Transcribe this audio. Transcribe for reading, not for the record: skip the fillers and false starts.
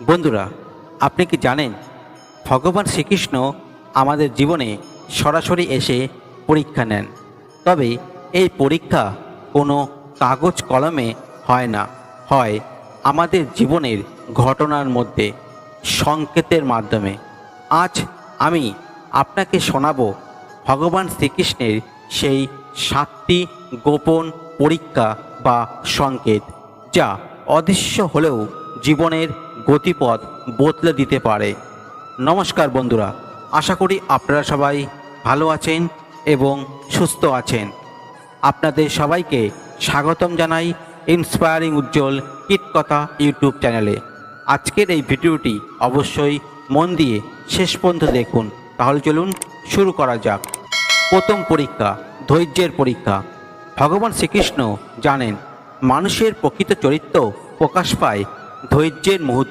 বন্ধুরা, আপনি কি জানেন ভগবান শ্রীকৃষ্ণ আমাদের জীবনে সরাসরি এসে পরীক্ষা নেন। তবে এই পরীক্ষা কোনো কাগজ কলমে হয় না, হয় আমাদের জীবনের ঘটনার মধ্যে, সংকেতের মাধ্যমে। আজ আমি আপনাকে শোনাবো ভগবান শ্রীকৃষ্ণের সেই 7টি গোপন পরীক্ষা বা সংকেত, যা অদৃশ্য হলেও জীবনের গতিপথ বদলে দিতে পারে। নমস্কার বন্ধুরা, আশা করি আপনারা সবাই ভালো আছেন এবং সুস্থ আছেন। আপনাদের সবাইকে স্বাগতম জানাই ইন্সপায়ারিং উজ্জ্বল কীটকথা ইউটিউব চ্যানেলে। আজকের এই ভিডিওটি অবশ্যই মন দিয়ে শেষ পর্যন্ত দেখুন। তাহলে চলুন শুরু করা যাক। প্রথম পরীক্ষা, ধৈর্যের পরীক্ষা। ভগবান শ্রীকৃষ্ণ জানেন মানুষের প্রকৃত চরিত্র প্রকাশ পায় ধৈর্যের মুহূর্তে।